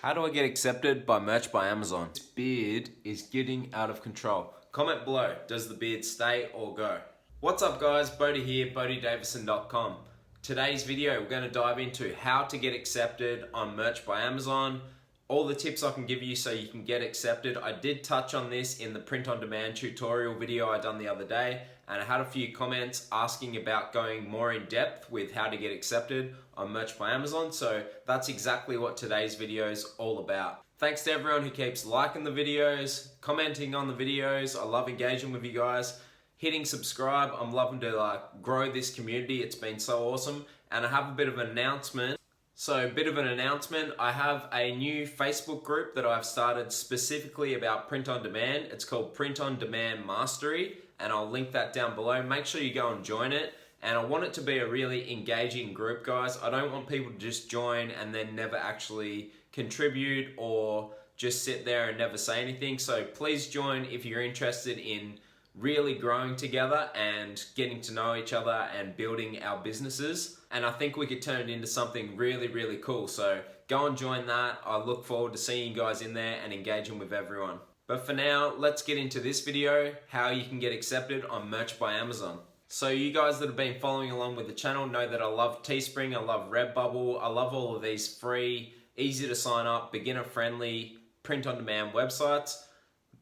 How do I get accepted by merch by Amazon? This beard is getting out of control. Comment below, does the beard stay or go? What's up guys, Bodie here, BodieDavison.com. Today's video, we're going to dive into how to get accepted on merch by Amazon, all the tips I can give you so you can get accepted. I did touch on this in the print on demand tutorial video I done the other day, and I had a few comments asking about going more in depth with how to get accepted on merch by Amazon. So that's exactly what today's video is all about. Thanks to everyone who keeps liking the videos, commenting on the videos. I love engaging with you guys. Hitting subscribe. I'm loving to grow this community. It's been so awesome. And I have a bit of an announcement. I have a new Facebook group that I've started specifically about print on demand. It's called Print on Demand Mastery, and I'll link that down below. Make sure you go and join it. And I want it to be a really engaging group, guys. I don't want people to just join and then never actually contribute or just sit there and never say anything. So please join if you're interested in really growing together and getting to know each other and building our businesses. And I think we could turn it into something really, really cool. So go and join that. I look forward to seeing you guys in there and engaging with everyone. But for now, let's get into this video, how you can get accepted on merch by Amazon. So you guys that have been following along with the channel know that I love Teespring, I love Redbubble, I love all of these free, easy to sign up, beginner friendly, print on demand websites.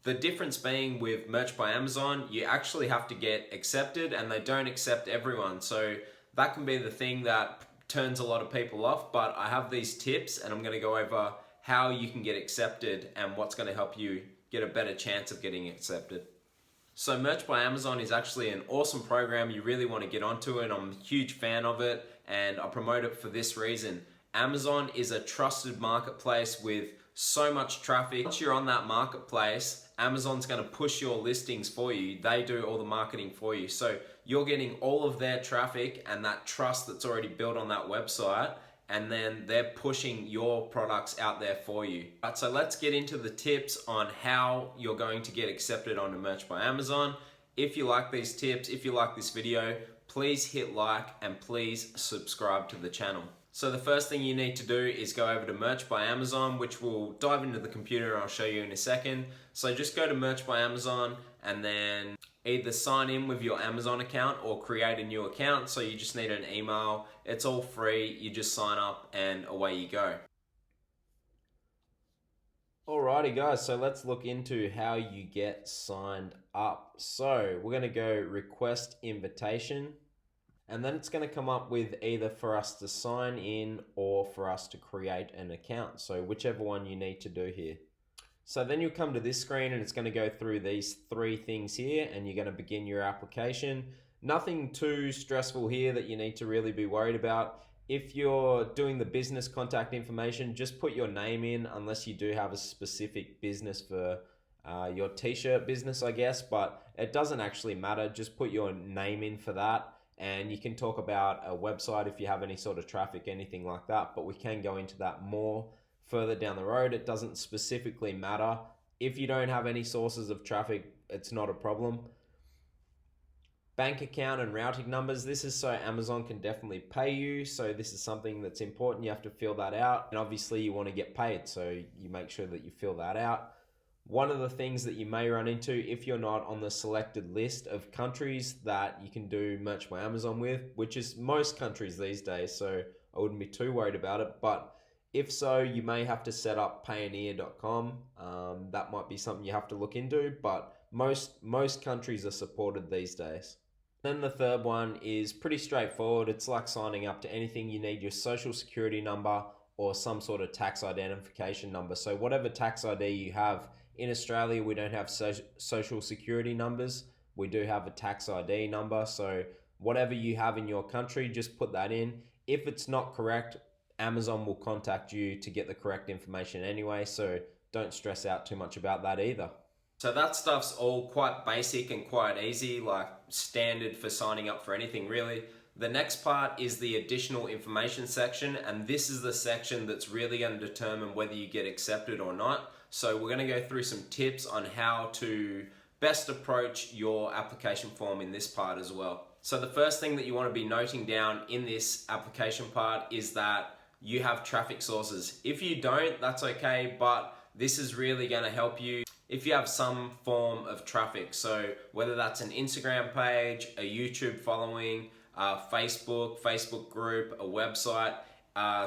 The difference being with merch by Amazon, you actually have to get accepted and they don't accept everyone. So that can be the thing that turns a lot of people off, but I have these tips and I'm gonna go over how you can get accepted and what's gonna help you get a better chance of getting accepted. So merch by Amazon is actually an awesome program. You really want to get onto it. I'm a huge fan of it and I promote it for this reason. Amazon is a trusted marketplace with so much traffic. Once you're on that marketplace, Amazon's going to push your listings for you. They do all the marketing for you. So you're getting all of their traffic and that trust that's already built on that website, and then they're pushing your products out there for you. Right, so let's get into the tips on how you're going to get accepted on merch by Amazon. If you like these tips, if you like this video, please hit like and please subscribe to the channel. So the first thing you need to do is go over to merch by Amazon, which we'll dive into the computer and I'll show you in a second. So just go to merch by Amazon and then either sign in with your Amazon account or create a new account. So you just need an email. It's all free. You just sign up and away you go. Alrighty guys, so let's look into how you get signed up. So we're gonna go request invitation, and then it's gonna come up with either for us to sign in or for us to create an account. So whichever one you need to do here. So then you'll come to this screen and it's going to go through these three things here and you're going to begin your application. Nothing too stressful here that you need to really be worried about. If you're doing the business contact information, just put your name in unless you do have a specific business for your t-shirt business, I guess, but it doesn't actually matter. Just put your name in for that. And you can talk about a website if you have any sort of traffic, anything like that, but we can go into that more further down the road. It doesn't specifically matter. If you don't have any sources of traffic, it's not a problem. Bank account and routing numbers. This is so Amazon can definitely pay you. So this is something that's important. You have to fill that out. And obviously you want to get paid. So you make sure that you fill that out. One of the things that you may run into if you're not on the selected list of countries that you can do merch by Amazon with, which is most countries these days. So I wouldn't be too worried about it. But if so, you may have to set up Payoneer.com. That might be something you have to look into, but most countries are supported these days. Then the third one is pretty straightforward. It's like signing up to anything. You need your social security number or some sort of tax identification number. So whatever tax ID you have. In Australia, we don't have social security numbers. We do have a tax ID number. So whatever you have in your country, just put that in. If it's not correct, Amazon will contact you to get the correct information anyway, so don't stress out too much about that either. So that stuff's all quite basic and quite easy, like standard for signing up for anything really. The next part is the additional information section, and this is the section that's really going to determine whether you get accepted or not. So we're going to go through some tips on how to best approach your application form in this part as well. So the first thing that you want to be noting down in this application part is that you have traffic sources. If you don't, that's okay, but this is really going to help you if you have some form of traffic. So whether that's an Instagram page, a YouTube following, Facebook group, a website,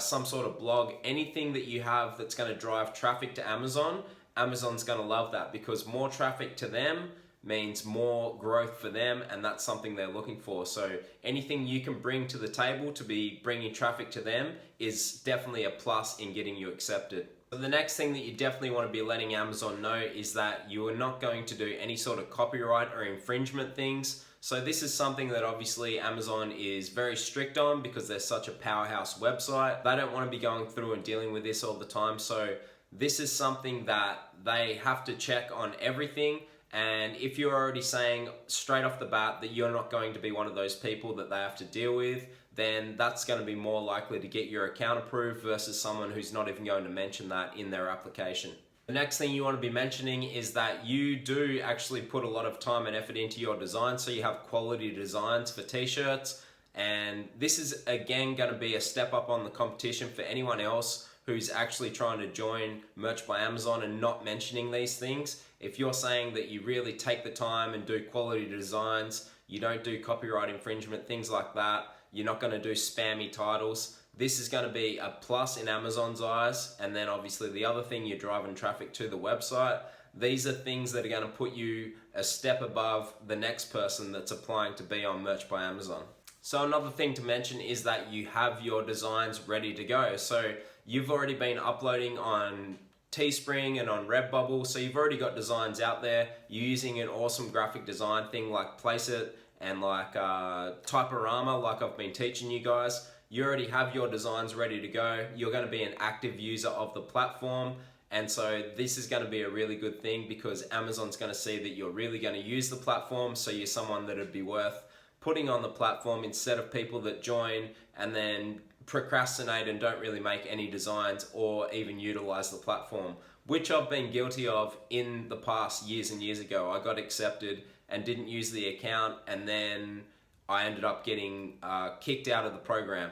some sort of blog, anything that you have that's going to drive traffic to Amazon, Amazon's going to love that, because more traffic to them means more growth for them, and that's something they're looking for. So anything you can bring to the table to be bringing traffic to them is definitely a plus in getting you accepted. So the next thing that you definitely want to be letting Amazon know is that you are not going to do any sort of copyright or infringement things. So this is something that obviously Amazon is very strict on because they're such a powerhouse website. They don't want to be going through and dealing with this all the time. So this is something that they have to check on everything. And if you're already saying straight off the bat that you're not going to be one of those people that they have to deal with, then that's going to be more likely to get your account approved versus someone who's not even going to mention that in their application. The next thing you want to be mentioning is that you do actually put a lot of time and effort into your design. So you have quality designs for t-shirts, and this is again going to be a step up on the competition for anyone else who's actually trying to join Merch by Amazon and not mentioning these things. If you're saying that you really take the time and do quality designs, you don't do copyright infringement, things like that, you're not going to do spammy titles, this is going to be a plus in Amazon's eyes. And then obviously the other thing, you're driving traffic to the website. These are things that are going to put you a step above the next person that's applying to be on Merch by Amazon. So another thing to mention is that you have your designs ready to go. So you've already been uploading on Teespring and on Redbubble, so you've already got designs out there. You're using an awesome graphic design thing like Placeit and like Typorama, like I've been teaching you guys. You already have your designs ready to go. You're going to be an active user of the platform, and so this is going to be a really good thing because Amazon's going to see that you're really going to use the platform, so you're someone that would be worth putting on the platform instead of people that join and then procrastinate and don't really make any designs or even utilize the platform, which I've been guilty of in the past years and years ago. I got accepted and didn't use the account, and then I ended up getting kicked out of the program.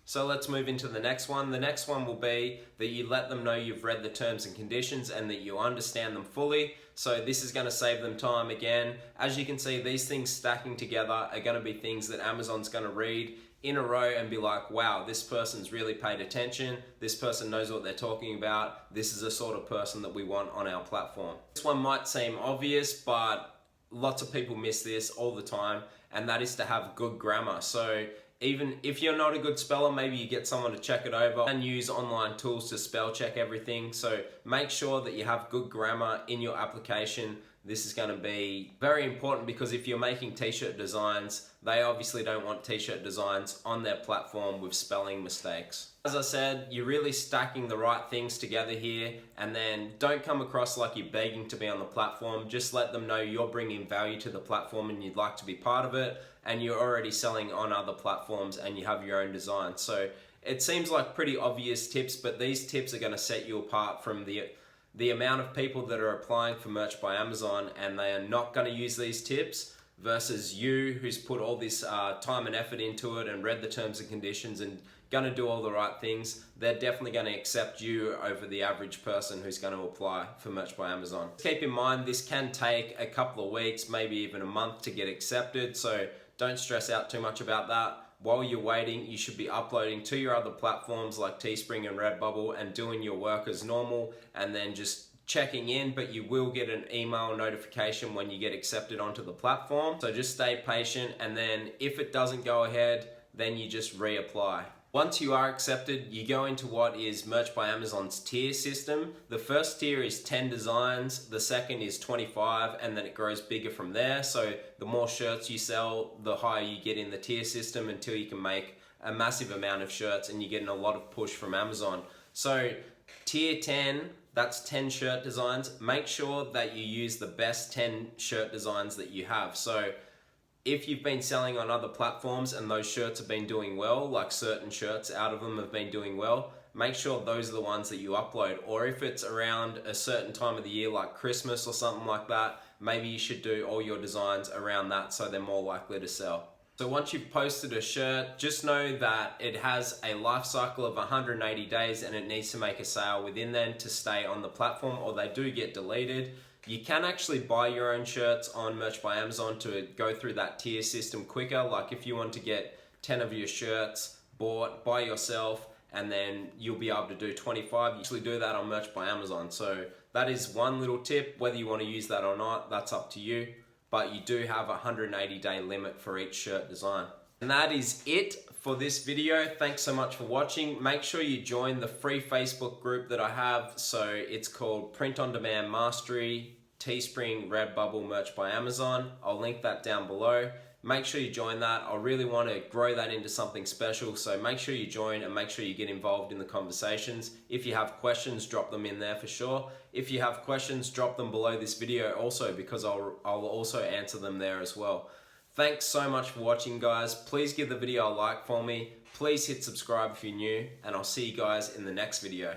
So let's move into the next one. The next one will be that you let them know you've read the terms and conditions and that you understand them fully. So this is going to save them time again. As you can see, these things stacking together are going to be things that Amazon's going to read in a row and be like, wow, this person's really paid attention. This person knows what they're talking about. This is the sort of person that we want on our platform. This one might seem obvious, but lots of people miss this all the time, and that is to have good grammar. So even if you're not a good speller, maybe you get someone to check it over and use online tools to spell check everything. So make sure that you have good grammar in your application. This is going to be very important because if you're making t-shirt designs, they obviously don't want t-shirt designs on their platform with spelling mistakes. As I said, you're really stacking the right things together here, and then don't come across like you're begging to be on the platform. Just let them know you're bringing value to the platform and you'd like to be part of it, and you're already selling on other platforms and you have your own design. So it seems like pretty obvious tips, but these tips are going to set you apart from the amount of people that are applying for Merch by Amazon and they are not going to use these tips versus you who's put all this time and effort into it and read the terms and conditions and going to do all the right things. They're definitely going to accept you over the average person who's going to apply for Merch by Amazon. Keep in mind, this can take a couple of weeks, maybe even a month to get accepted, so don't stress out too much about that. While you're waiting, you should be uploading to your other platforms like Teespring and Redbubble and doing your work as normal, and then just checking in, but you will get an email notification when you get accepted onto the platform. So just stay patient, and then if it doesn't go ahead, then you just reapply. Once you are accepted, you go into what is Merch by Amazon's tier system. The first tier is 10 designs, the second is 25, and then it grows bigger from there. So the more shirts you sell, the higher you get in the tier system until you can make a massive amount of shirts and you're getting a lot of push from Amazon. So tier 10, that's 10 shirt designs. Make sure that you use the best 10 shirt designs that you have. So if you've been selling on other platforms and those shirts have been doing well, like certain shirts out of them have been doing well, make sure those are the ones that you upload. Or if it's around a certain time of the year like Christmas or something like that, maybe you should do all your designs around that so they're more likely to sell. So once you've posted a shirt, just know that it has a life cycle of 180 days and it needs to make a sale within then to stay on the platform, or they do get deleted. You can actually buy your own shirts on Merch by Amazon to go through that tier system quicker. Like if you want to get 10 of your shirts bought by yourself, and then you'll be able to do 25. You usually do that on Merch by Amazon. So that is one little tip. Whether you want to use that or not, that's up to you. But you do have a 180-day limit for each shirt design. And that is it for this video. Thanks so much for watching. Make sure you join the free Facebook group that I have. So it's called Print on Demand Mastery, Teespring, Redbubble, Merch by Amazon. I'll link that down below. Make sure you join that. I really want to grow that into something special. So make sure you join and make sure you get involved in the conversations. If you have questions, drop them in there for sure. If you have questions, drop them below this video also, because I'll also answer them there as well. Thanks so much for watching, guys. Please give the video a like for me. Please hit subscribe if you're new, and I'll see you guys in the next video.